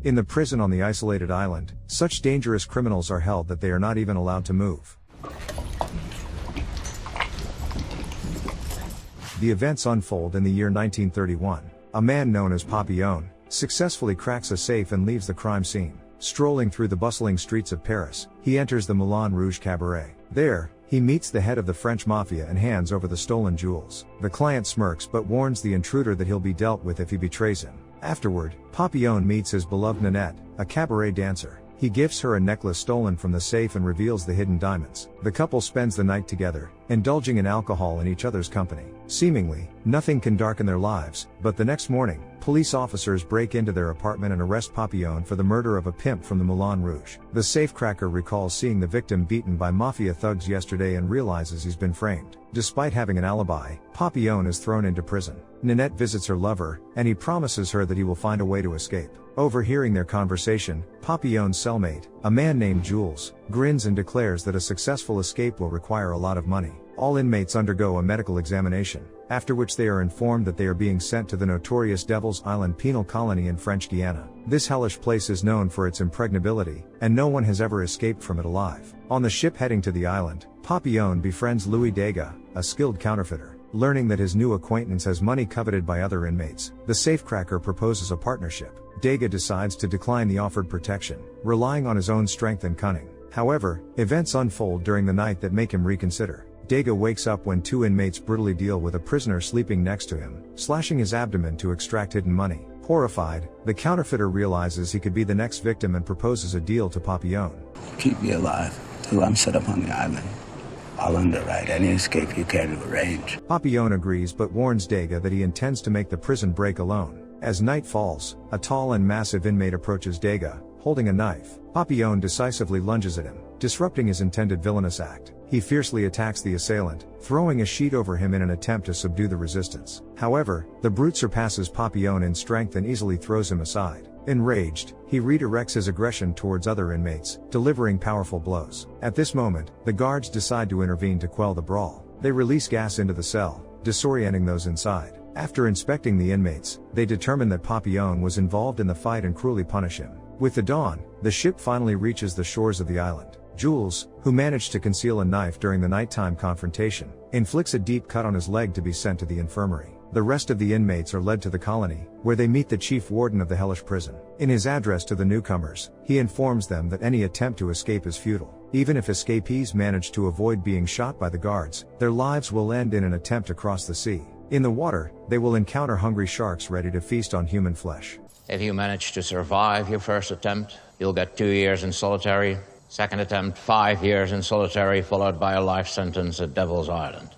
In the prison on the isolated island, such dangerous criminals are held that they are not even allowed to move. The events unfold in the year 1931. A man known as Papillon successfully cracks a safe and leaves the crime scene. Strolling through the bustling streets of Paris, he enters the Moulin Rouge cabaret. There, he meets the head of the French mafia and hands over the stolen jewels. The client smirks but warns the intruder that he'll be dealt with if he betrays him. Afterward, Papillon meets his beloved Nanette, a cabaret dancer. He gifts her a necklace stolen from the safe and reveals the hidden diamonds. The couple spends the night together, indulging in alcohol in each other's company. Seemingly, nothing can darken their lives, but the next morning, police officers break into their apartment and arrest Papillon for the murder of a pimp from the Moulin Rouge. The safecracker recalls seeing the victim beaten by mafia thugs yesterday and realizes he's been framed. Despite having an alibi, Papillon is thrown into prison. Nanette visits her lover, and he promises her that he will find a way to escape. Overhearing their conversation, Papillon's cellmate, a man named Jules, grins and declares that a successful escape will require a lot of money. All inmates undergo a medical examination, after which they are informed that they are being sent to the notorious Devil's Island penal colony in French Guiana. This hellish place is known for its impregnability, and no one has ever escaped from it alive. On the ship heading to the island, Papillon befriends Louis Dega, a skilled counterfeiter. Learning that his new acquaintance has money coveted by other inmates, the safecracker proposes a partnership. Dega decides to decline the offered protection, relying on his own strength and cunning. However, events unfold during the night that make him reconsider. Dega wakes up when two inmates brutally deal with a prisoner sleeping next to him, slashing his abdomen to extract hidden money. Horrified, the counterfeiter realizes he could be the next victim and proposes a deal to Papillon. Keep me alive till I'm set up on the island. I'll underwrite any escape you care to arrange. Papillon agrees but warns Dega that he intends to make the prison break alone. As night falls, a tall and massive inmate approaches Dega, holding a knife. Papillon decisively lunges at him, disrupting his intended villainous act. He fiercely attacks the assailant, throwing a sheet over him in an attempt to subdue the resistance. However, the brute surpasses Papillon in strength and easily throws him aside. Enraged, he redirects his aggression towards other inmates, delivering powerful blows. At this moment, the guards decide to intervene to quell the brawl. They release gas into the cell, disorienting those inside. After inspecting the inmates, they determine that Papillon was involved in the fight and cruelly punish him. With the dawn, the ship finally reaches the shores of the island. Jules, who managed to conceal a knife during the nighttime confrontation, inflicts a deep cut on his leg to be sent to the infirmary. The rest of the inmates are led to the colony, where they meet the chief warden of the hellish prison. In his address to the newcomers, he informs them that any attempt to escape is futile. Even if escapees manage to avoid being shot by the guards, their lives will end in an attempt to cross the sea. In the water, they will encounter hungry sharks ready to feast on human flesh. If you manage to survive your first attempt, you'll get 2 years in solitary. Second attempt, 5 years in solitary, followed by a life sentence at Devil's Island.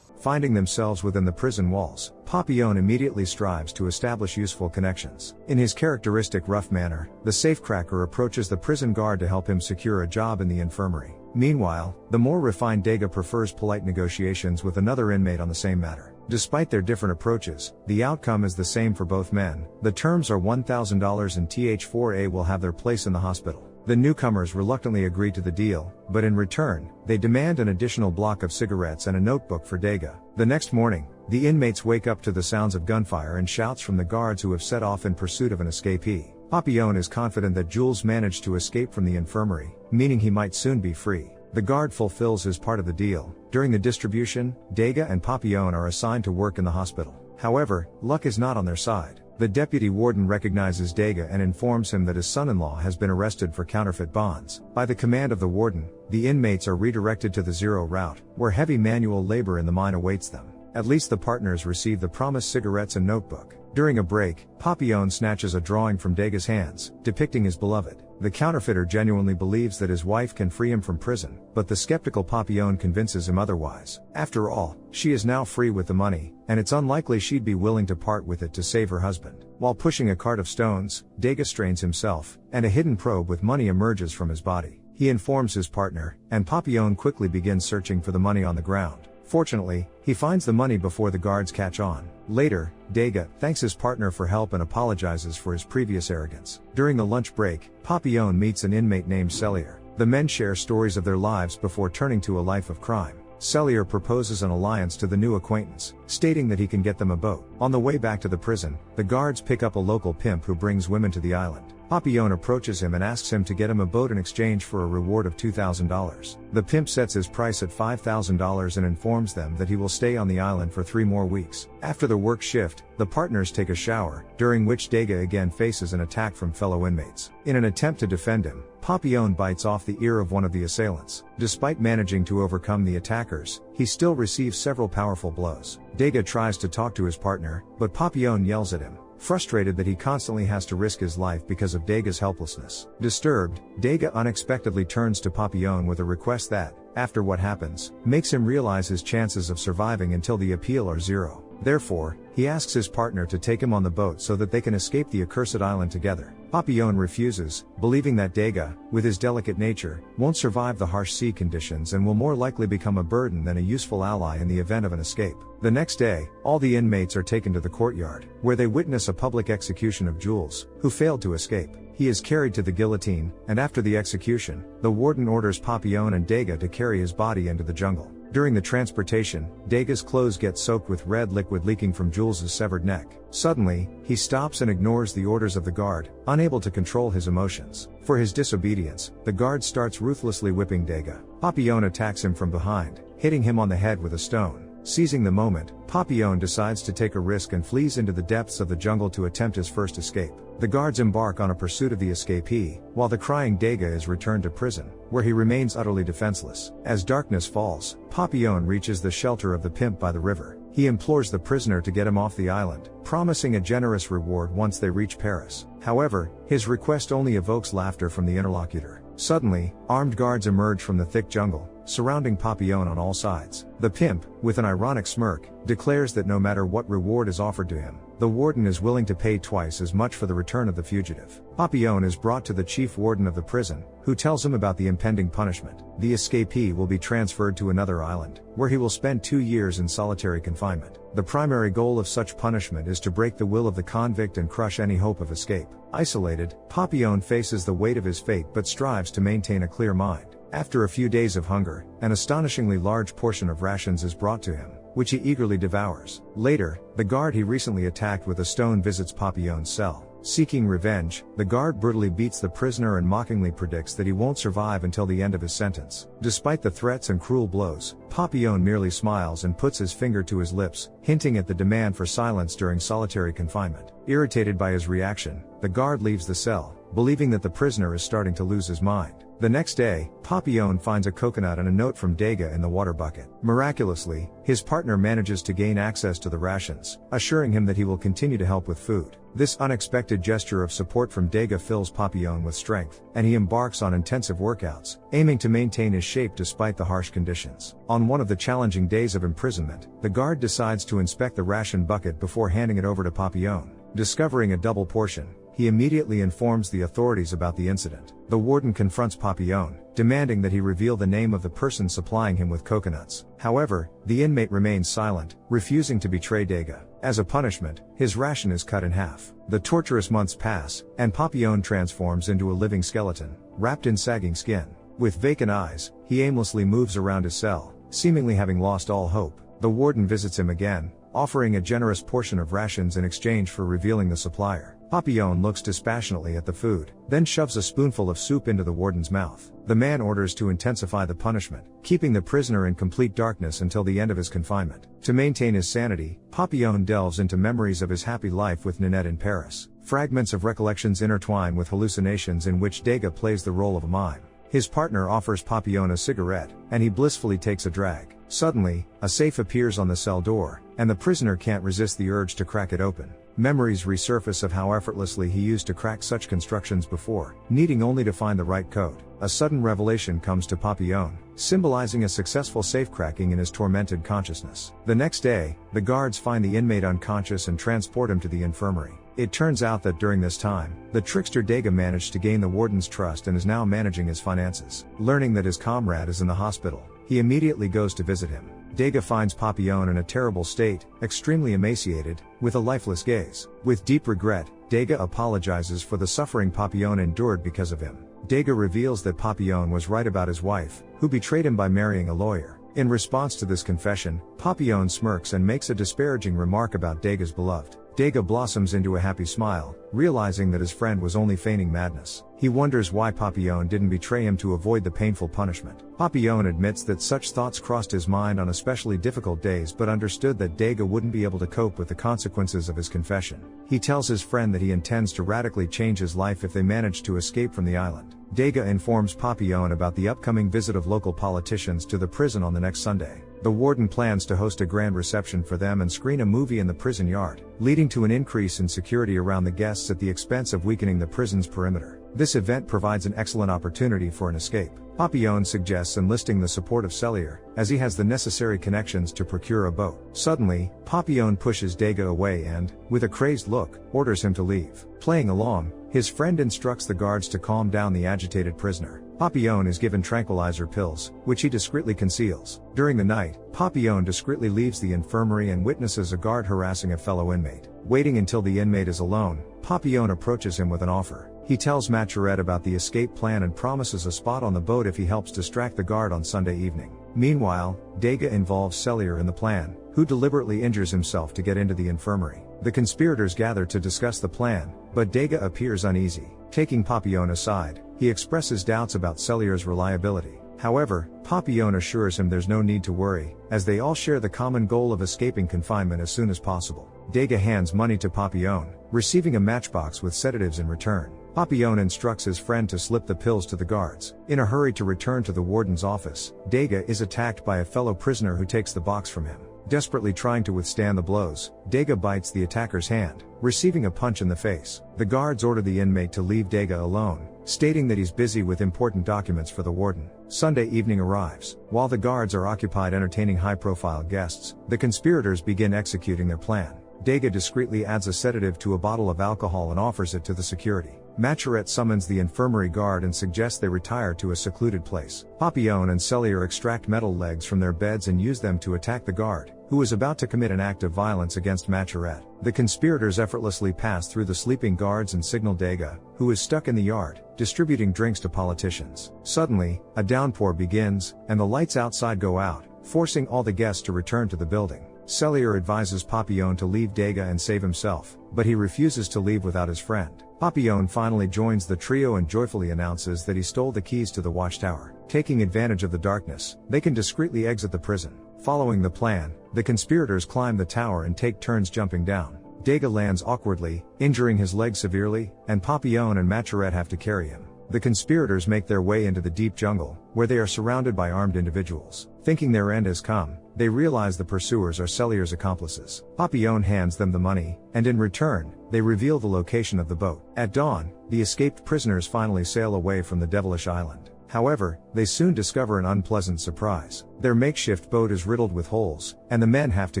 Finding themselves within the prison walls, Papillon immediately strives to establish useful connections. In his characteristic rough manner, the safecracker approaches the prison guard to help him secure a job in the infirmary. Meanwhile, the more refined Dega prefers polite negotiations with another inmate on the same matter. Despite their different approaches, the outcome is the same for both men. The terms are $1,000 and Th4A will have their place in the hospital. The newcomers reluctantly agree to the deal, but in return, they demand an additional block of cigarettes and a notebook for Dega. The next morning, the inmates wake up to the sounds of gunfire and shouts from the guards who have set off in pursuit of an escapee. Papillon is confident that Jules managed to escape from the infirmary, meaning he might soon be free. The guard fulfills his part of the deal. During the distribution, Dega and Papillon are assigned to work in the hospital. However, luck is not on their side. The deputy warden recognizes Dega and informs him that his son-in-law has been arrested for counterfeit bonds. By the command of the warden, the inmates are redirected to the Zero route, where heavy manual labor in the mine awaits them. At least the partners receive the promised cigarettes and notebook. During a break, Papillon snatches a drawing from Dega's hands, depicting his beloved. The counterfeiter genuinely believes that his wife can free him from prison, but the skeptical Papillon convinces him otherwise. After all, she is now free with the money, and it's unlikely she'd be willing to part with it to save her husband. While pushing a cart of stones, Dega strains himself, and a hidden probe with money emerges from his body. He informs his partner, and Papillon quickly begins searching for the money on the ground. Fortunately, he finds the money before the guards catch on. Later, Dega thanks his partner for help and apologizes for his previous arrogance. During the lunch break, Papillon meets an inmate named Charriere. The men share stories of their lives before turning to a life of crime. Charriere proposes an alliance to the new acquaintance, stating that he can get them a boat. On the way back to the prison, the guards pick up a local pimp who brings women to the island. Papillon approaches him and asks him to get him a boat in exchange for a reward of $2,000. The pimp sets his price at $5,000 and informs them that he will stay on the island for 3 more weeks. After the work shift, the partners take a shower, during which Dega again faces an attack from fellow inmates. In an attempt to defend him, Papillon bites off the ear of one of the assailants. Despite managing to overcome the attackers, he still receives several powerful blows. Dega tries to talk to his partner, but Papillon yells at him, frustrated that he constantly has to risk his life because of Dega's helplessness. Disturbed, Dega unexpectedly turns to Papillon with a request that, after what happens, makes him realize his chances of surviving until the appeal are 0. Therefore, he asks his partner to take him on the boat so that they can escape the accursed island together. Papillon refuses, believing that Dega, with his delicate nature, won't survive the harsh sea conditions and will more likely become a burden than a useful ally in the event of an escape. The next day, all the inmates are taken to the courtyard, where they witness a public execution of Jules, who failed to escape. He is carried to the guillotine, and after the execution, the warden orders Papillon and Dega to carry his body into the jungle. During the transportation, Dega's clothes get soaked with red liquid leaking from Jules's severed neck. Suddenly, he stops and ignores the orders of the guard, unable to control his emotions. For his disobedience, the guard starts ruthlessly whipping Dega. Papillon attacks him from behind, hitting him on the head with a stone. Seizing the moment, Papillon decides to take a risk and flees into the depths of the jungle to attempt his first escape. The guards embark on a pursuit of the escapee, while the crying Dega is returned to prison, where he remains utterly defenseless. As darkness falls, Papillon reaches the shelter of the pimp by the river. He implores the prisoner to get him off the island, promising a generous reward once they reach Paris. However, his request only evokes laughter from the interlocutor. Suddenly, armed guards emerge from the thick jungle, surrounding Papillon on all sides. The pimp, with an ironic smirk, declares that no matter what reward is offered to him, the warden is willing to pay twice as much for the return of the fugitive. Papillon is brought to the chief warden of the prison, who tells him about the impending punishment. The escapee will be transferred to another island, where he will spend 2 years in solitary confinement. The primary goal of such punishment is to break the will of the convict and crush any hope of escape. Isolated, Papillon faces the weight of his fate but strives to maintain a clear mind. After a few days of hunger, an astonishingly large portion of rations is brought to him, which he eagerly devours. Later, the guard he recently attacked with a stone visits Papillon's cell. Seeking revenge, the guard brutally beats the prisoner and mockingly predicts that he won't survive until the end of his sentence. Despite the threats and cruel blows, Papillon merely smiles and puts his finger to his lips, hinting at the demand for silence during solitary confinement. Irritated by his reaction, the guard leaves the cell, believing that the prisoner is starting to lose his mind. The next day, Papillon finds a coconut and a note from Dega in the water bucket. Miraculously, his partner manages to gain access to the rations, assuring him that he will continue to help with food. This unexpected gesture of support from Dega fills Papillon with strength, and he embarks on intensive workouts, aiming to maintain his shape despite the harsh conditions. On one of the challenging days of imprisonment, the guard decides to inspect the ration bucket before handing it over to Papillon. Discovering a double portion, he immediately informs the authorities about the incident. The warden confronts Papillon, demanding that he reveal the name of the person supplying him with coconuts. However, the inmate remains silent, refusing to betray Dega. As a punishment, his ration is cut in half. The torturous months pass, and Papillon transforms into a living skeleton, wrapped in sagging skin. With vacant eyes, he aimlessly moves around his cell, seemingly having lost all hope. The warden visits him again, offering a generous portion of rations in exchange for revealing the supplier. Papillon looks dispassionately at the food, then shoves a spoonful of soup into the warden's mouth. The man orders to intensify the punishment, keeping the prisoner in complete darkness until the end of his confinement. To maintain his sanity, Papillon delves into memories of his happy life with Ninette in Paris. Fragments of recollections intertwine with hallucinations in which Dega plays the role of a mime. His partner offers Papillon a cigarette, and he blissfully takes a drag. Suddenly, a safe appears on the cell door, and the prisoner can't resist the urge to crack it open. Memories resurface of how effortlessly he used to crack such constructions before, needing only to find the right code. A sudden revelation comes to Papillon, symbolizing a successful safecracking in his tormented consciousness. The next day, the guards find the inmate unconscious and transport him to the infirmary. It turns out that during this time, the trickster Dega managed to gain the warden's trust and is now managing his finances. Learning that his comrade is in the hospital, he immediately goes to visit him. Dega finds Papillon in a terrible state, extremely emaciated, with a lifeless gaze. With deep regret, Dega apologizes for the suffering Papillon endured because of him. Dega reveals that Papillon was right about his wife, who betrayed him by marrying a lawyer. In response to this confession, Papillon smirks and makes a disparaging remark about Dega's beloved. Dega blossoms into a happy smile, realizing that his friend was only feigning madness. He wonders why Papillon didn't betray him to avoid the painful punishment. Papillon admits that such thoughts crossed his mind on especially difficult days, but understood that Dega wouldn't be able to cope with the consequences of his confession. He tells his friend that he intends to radically change his life if they manage to escape from the island. Dega informs Papillon about the upcoming visit of local politicians to the prison on the next Sunday. The warden plans to host a grand reception for them and screen a movie in the prison yard, leading to an increase in security around the guests at the expense of weakening the prison's perimeter. This event provides an excellent opportunity for an escape. Papillon suggests enlisting the support of Charriere, as he has the necessary connections to procure a boat. Suddenly, Papillon pushes Dega away and, with a crazed look, orders him to leave. Playing along, his friend instructs the guards to calm down the agitated prisoner. Papillon is given tranquilizer pills, which he discreetly conceals. During the night, Papillon discreetly leaves the infirmary and witnesses a guard harassing a fellow inmate. Waiting until the inmate is alone, Papillon approaches him with an offer. He tells Charriere about the escape plan and promises a spot on the boat if he helps distract the guard on Sunday evening. Meanwhile, Dega involves Charriere in the plan, who deliberately injures himself to get into the infirmary. The conspirators gather to discuss the plan, but Dega appears uneasy. Taking Papillon aside, he expresses doubts about Charriere's reliability. However, Papillon assures him there's no need to worry, as they all share the common goal of escaping confinement as soon as possible. Dega hands money to Papillon, receiving a matchbox with sedatives in return. Papillon instructs his friend to slip the pills to the guards. In a hurry to return to the warden's office, Dega is attacked by a fellow prisoner who takes the box from him. Desperately trying to withstand the blows, Dega bites the attacker's hand, receiving a punch in the face. The guards order the inmate to leave Dega alone, stating that he's busy with important documents for the warden. Sunday evening arrives. While the guards are occupied entertaining high-profile guests, the conspirators begin executing their plan. Dega discreetly adds a sedative to a bottle of alcohol and offers it to the security. Charriere summons the infirmary guard and suggests they retire to a secluded place. Papillon and Charriere extract metal legs from their beds and use them to attack the guard, who is about to commit an act of violence against Charriere. The conspirators effortlessly pass through the sleeping guards and signal Dega, who is stuck in the yard, distributing drinks to politicians. Suddenly, a downpour begins, and the lights outside go out, forcing all the guests to return to the building. Charriere advises Papillon to leave Dega and save himself, but he refuses to leave without his friend. Papillon finally joins the trio and joyfully announces that he stole the keys to the watchtower. Taking advantage of the darkness, they can discreetly exit the prison. Following the plan, the conspirators climb the tower and take turns jumping down. Dega lands awkwardly, injuring his leg severely, and Papillon and Charriere have to carry him. The conspirators make their way into the deep jungle, where they are surrounded by armed individuals. Thinking their end has come, they realize the pursuers are Charriere's accomplices. Papillon hands them the money, and in return, they reveal the location of the boat. At dawn, the escaped prisoners finally sail away from the devilish island. However, they soon discover an unpleasant surprise. Their makeshift boat is riddled with holes, and the men have to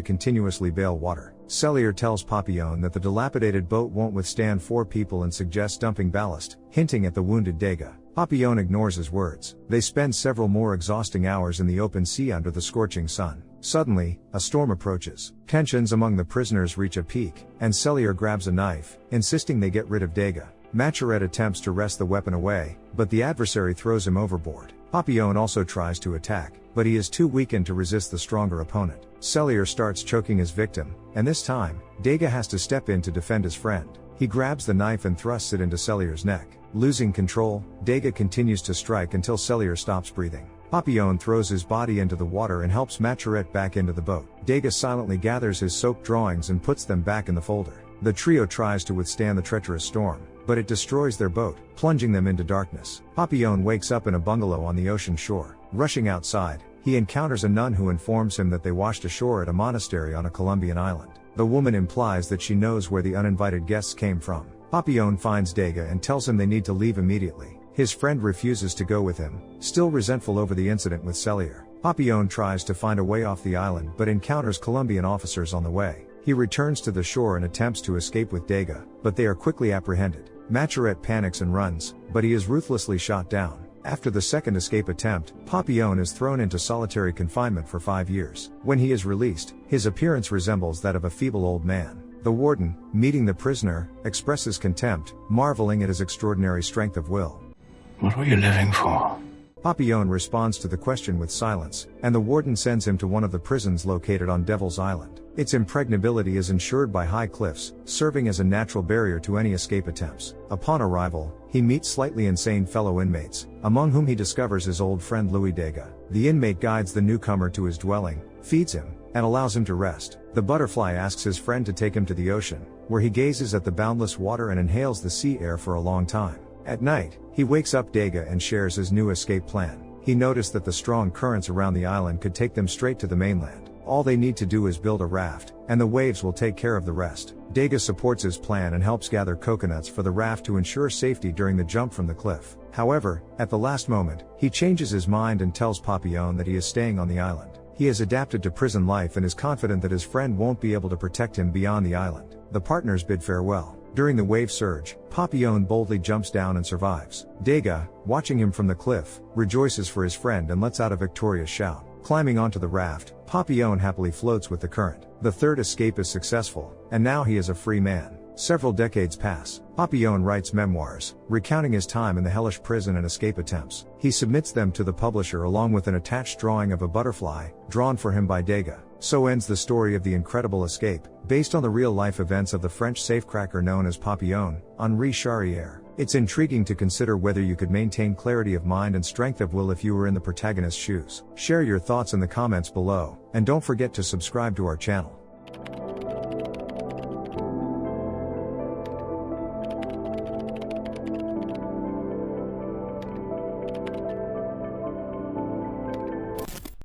continuously bail water. Charriere tells Papillon that the dilapidated boat won't withstand 4 people and suggests dumping ballast, hinting at the wounded Dega. Papillon ignores his words. They spend several more exhausting hours in the open sea under the scorching sun. Suddenly, a storm approaches. Tensions among the prisoners reach a peak, and Charriere grabs a knife, insisting they get rid of Dega. Charriere attempts to wrest the weapon away, but the adversary throws him overboard. Papillon also tries to attack, but he is too weakened to resist the stronger opponent. Charriere starts choking his victim, and this time, Dega has to step in to defend his friend. He grabs the knife and thrusts it into Charriere's neck. Losing control, Dega continues to strike until Charriere stops breathing. Papillon throws his body into the water and helps Charriere back into the boat. Dega silently gathers his soaked drawings and puts them back in the folder. The trio tries to withstand the treacherous storm, but it destroys their boat, plunging them into darkness. Papillon wakes up in a bungalow on the ocean shore. Rushing outside, he encounters a nun who informs him that they washed ashore at a monastery on a Colombian island. The woman implies that she knows where the uninvited guests came from. Papillon finds Dega and tells him they need to leave immediately. His friend refuses to go with him, still resentful over the incident with Charriere. Papillon tries to find a way off the island but encounters Colombian officers on the way. He returns to the shore and attempts to escape with Dega, but they are quickly apprehended. Charriere panics and runs, but he is ruthlessly shot down. After the second escape attempt, Papillon is thrown into solitary confinement for 5 years. When he is released, his appearance resembles that of a feeble old man. The warden, meeting the prisoner, expresses contempt, marveling at his extraordinary strength of will. What were you living for? Papillon responds to the question with silence, and the warden sends him to one of the prisons located on Devil's Island. Its impregnability is ensured by high cliffs, serving as a natural barrier to any escape attempts. Upon arrival, he meets slightly insane fellow inmates, among whom he discovers his old friend Louis Dega. The inmate guides the newcomer to his dwelling, feeds him, and allows him to rest. The butterfly asks his friend to take him to the ocean, where he gazes at the boundless water and inhales the sea air for a long time. At night, he wakes up Dega and shares his new escape plan. He noticed that the strong currents around the island could take them straight to the mainland. All they need to do is build a raft, and the waves will take care of the rest. Dega supports his plan and helps gather coconuts for the raft to ensure safety during the jump from the cliff. However, at the last moment, he changes his mind and tells Papillon that he is staying on the island. He has adapted to prison life and is confident that his friend won't be able to protect him beyond the island. The partners bid farewell. During the wave surge, Papillon boldly jumps down and survives. Dega, watching him from the cliff, rejoices for his friend and lets out a victorious shout. Climbing onto the raft, Papillon happily floats with the current. The third escape is successful, and now he is a free man. Several decades pass. Papillon writes memoirs, recounting his time in the hellish prison and escape attempts. He submits them to the publisher along with an attached drawing of a butterfly, drawn for him by Dega. So ends the story of the incredible escape, based on the real-life events of the French safecracker known as Papillon, Henri Charriere. It's intriguing to consider whether you could maintain clarity of mind and strength of will if you were in the protagonist's shoes. Share your thoughts in the comments below, and don't forget to subscribe to our channel.